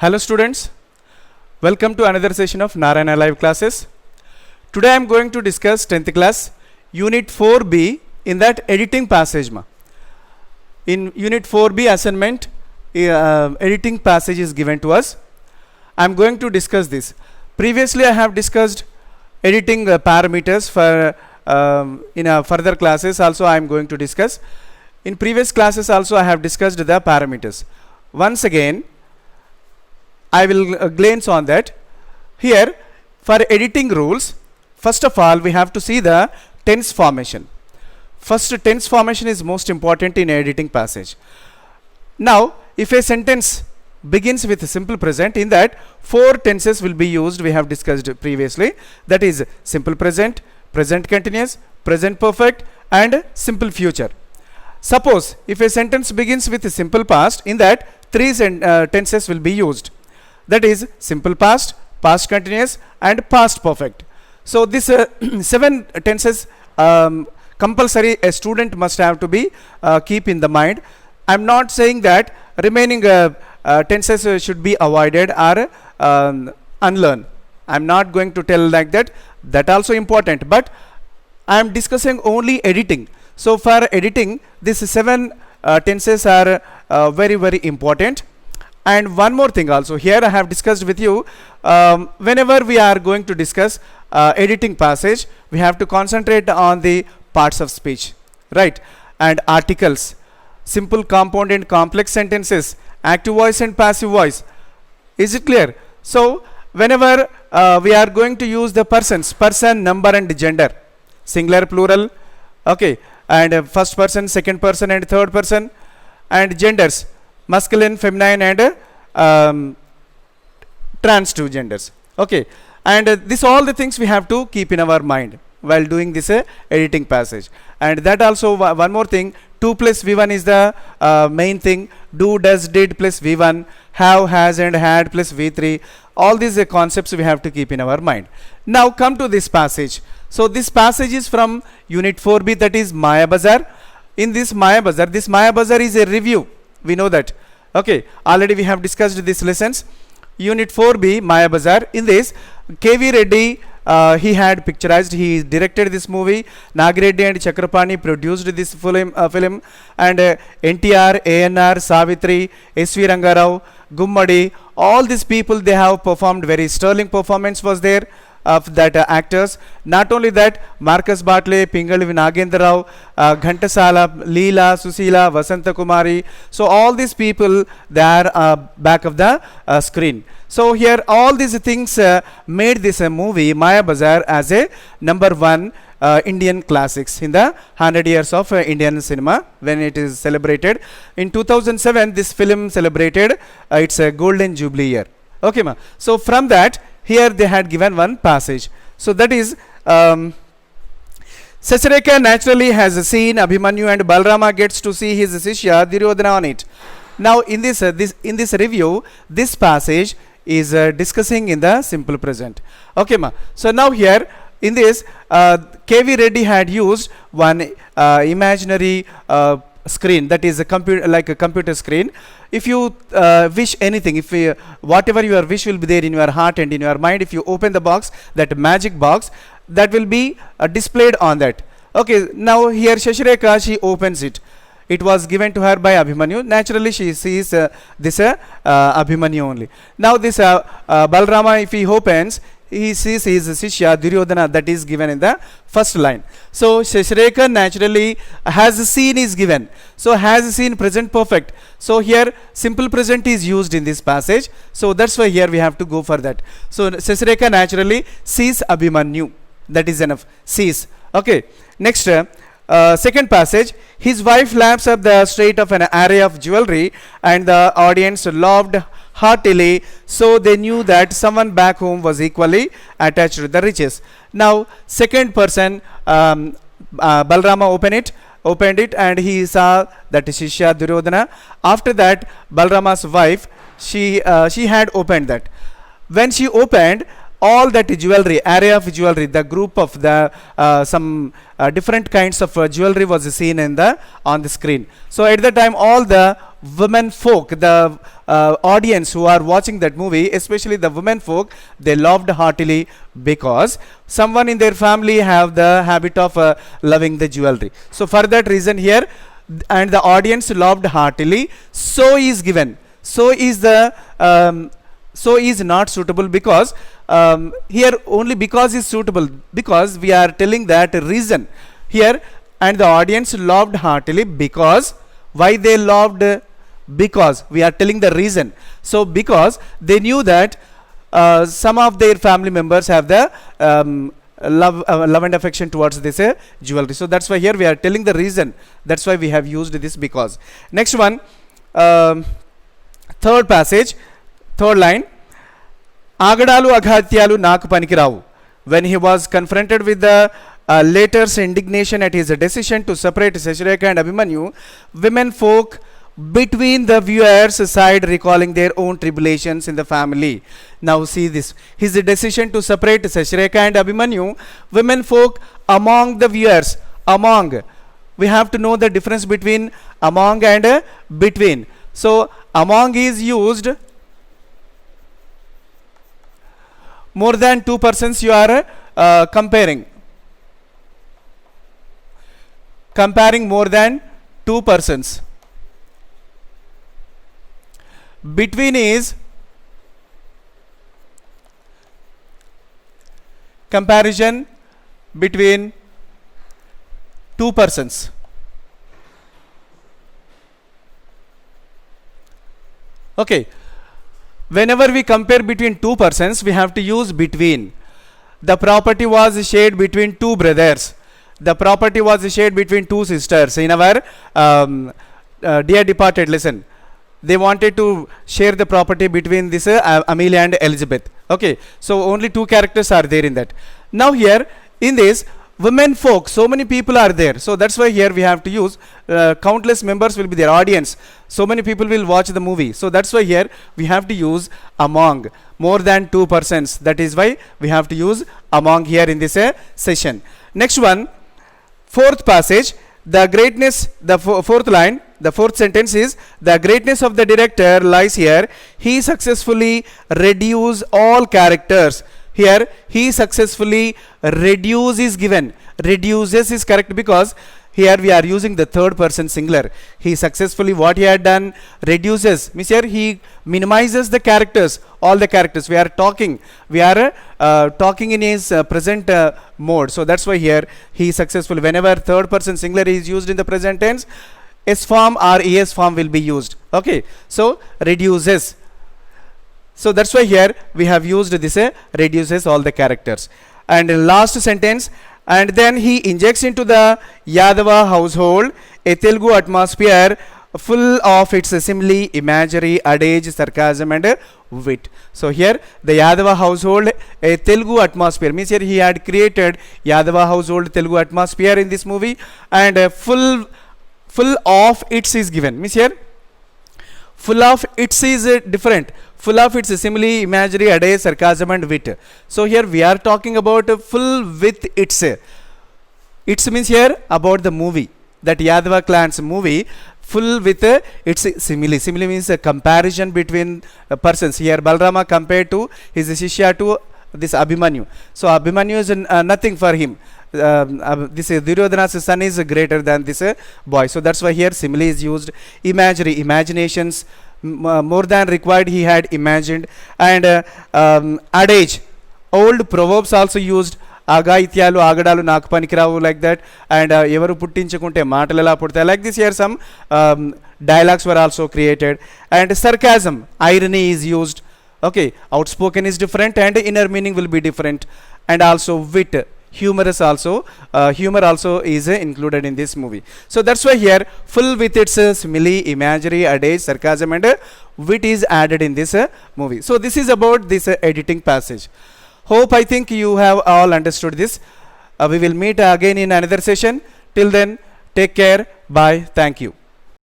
Hello students, welcome to another session of Narayana Live classes. Today I am going to discuss 10th class Unit 4B in that editing passage. In Unit 4B assignment, editing passage is given to us. I am going to discuss this. Previously I have discussed editing parameters for in further classes also I am going to discuss. In previous classes also I have discussed the parameters. Once again I will glance on that. Here for editing rules, first of all we have to see the tense formation. First, tense formation is most important in editing passage. Now if a sentence begins with simple present, in that 4 tenses will be used, we have discussed previously, that is simple present, present continuous, present perfect and simple future. Suppose if a sentence begins with simple past, in that 3 tenses will be used, that is simple past, past continuous and past perfect. So this 7 tenses compulsory a student must have to be keep in the mind. I am not saying that remaining tenses should be avoided or unlearned. I am not going to tell like that. That also important, but I am discussing only editing. So for editing, these 7 tenses are very important. And one more thing also, here I have discussed with you, whenever we are going to discuss editing passage, we have to concentrate on the parts of speech, right? And articles, simple, compound and complex sentences, active voice and passive voice. Is it clear? So whenever we are going to use the persons, person, number and gender, singular, plural, okay, and first person, second person and third person, and genders, masculine, feminine and trans 2 genders, okay, and this all the things we have to keep in our mind while doing this editing passage. And that also one more thing, 2 plus v1 is the main thing, do, does, did plus v1, have, has and had plus v3, all these concepts we have to keep in our mind. Now come to this passage. So this passage is from Unit 4B, that is Maya Bazar. In this Maya Bazar is a review, we know that, okay, already we have discussed these lessons. Unit 4B Maya Bazar, in this KV Reddy he had picturized, he directed this movie, Nag Reddy and Chakrapani produced this film and NTR, ANR, Savitri, SV Rangarao, Gummadi, all these people, they have performed very sterling performance was there of that actors. Not only that, Marcus Bartley, Pingali Nagendra Rao, Ghantasala, Leela, Susila, Vasanta Kumari. So all these people, they are back of the screen. So here all these things made this movie Maya Bazar as a #1 Indian classics in the 100 years of Indian cinema when it is celebrated. In 2007 this film celebrated its golden jubilee year. Okay ma. So from that, here they had given one passage. So that is Sachareka naturally has seen Abhimanyu and Balrama gets to see his Sishya Duryodhana on it. Now in this review, this passage is discussing in the simple present. Okay ma. So now here in this KV Reddy had used one imaginary screen, that is a computer, like a computer screen. If you wish anything, if whatever your wish will be there in your heart and in your mind, if you open the box, that magic box, that will be displayed on that. Okay, now here Shashreka, she opens it. It was given to her by Abhimanyu. Naturally she sees this Abhimanyu only. Now this Balrama, if he opens, he sees his Sishya Duryodhana, that is given in the first line. So Shashreka naturally has seen is given. So has seen present perfect. So here simple present is used in this passage. So that's why here we have to go for that. So Shashreka naturally sees Abhimanyu. That is enough. Sees. Okay. Next, second passage. His wife laps up the straight of an array of jewelry and the audience laughed heartily, so they knew that someone back home was equally attached to the riches. Now second person, Balrama opened it and he saw that Shishya Duryodhana. After that, Balrama's wife, she had opened that. When she opened, all that jewelry, array of jewelry, the group of the some different kinds of jewelry was seen in the on the screen. So at the time all the women folk, the audience who are watching that movie, especially the women folk, they loved heartily because someone in their family have the habit of loving the jewelry. So for that reason here, and the audience loved heartily, so is given. So is the so is not suitable because here only because is suitable, because we are telling that reason here, and the audience loved heartily because why they loved, because we are telling the reason. So because they knew that some of their family members have the love and affection towards this jewelry. So that's why here we are telling the reason, that's why we have used this because. Next one, third passage, third line, agadalu aghatyalu naaku panikiravu. When he was confronted with the later's indignation at his decision to separate Sashreka and Abhimanyu, women folk between the viewers side recalling their own tribulations in the family. Now see this, his decision to separate Sashreka and Abhimanyu, women folk among the viewers, among, we have to know the difference between among and between. So among is used more than two persons, you are comparing more than two persons. Between is comparison between two persons. Okay, whenever we compare between two persons, we have to use between. The property was shared between two brothers. The property was shared between two sisters. In our dear departed lesson, they wanted to share the property between this Amelia and Elizabeth. Okay, so only two characters are there in that. Now here in this women folk, so many people are there, so that's why here we have to use countless members will be their audience, so many people will watch the movie, so that's why here we have to use among, more than two persons, that is why we have to use among here in this session. Next one, fourth passage, the greatness, the fourth line, the fourth sentence is, the greatness of the director lies here, he successfully reduced all characters. Here he successfully reduce is given, reduces is correct because here we are using the third person singular. He successfully, what he had done, reduces, means here he minimizes the characters, all the characters. We are talking in his present mode, so that's why here he successfully, whenever third person singular is used in the present tense, S form or ES form will be used. Okay, so reduces. So that's why here we have used this reduces all the characters. And in last sentence, and then he injects into the Yadava household a Telugu atmosphere full of its simile, imagery, adage, sarcasm and wit. So here the Yadava household, a Telugu atmosphere, means here he had created Yadava household Telugu atmosphere in this movie, and full of its is given, means here full of its is different, full of its simile, imagery, adage, sarcasm and wit. So here we are talking about full with its. Its means here about the movie, that Yadava clan's movie, full with its simile. Simile means a comparison between persons. Here Balrama compared to his Shishya to this Abhimanyu. So Abhimanyu is nothing for him. This Duryodhana's son is greater than this boy. So that's why here simile is used. Imagery, imaginations, more than required he had imagined. And adage, old proverbs also used. Agaityaalu agadalu naaku panikiravu, like that. And evaru puttinchukunte maatalu ela puttayi, like this. Here some dialogues were also created. And sarcasm, irony is used. Okay, outspoken is different and inner meaning will be different. And also wit, humorous also, humor also is included in this movie. So that's why here full with its simile, imagery, adage, sarcasm and wit is added in this movie. So this is about this editing passage. Hope I think you have all understood this. We will meet again in another session. Till then, take care. Bye. Thank you.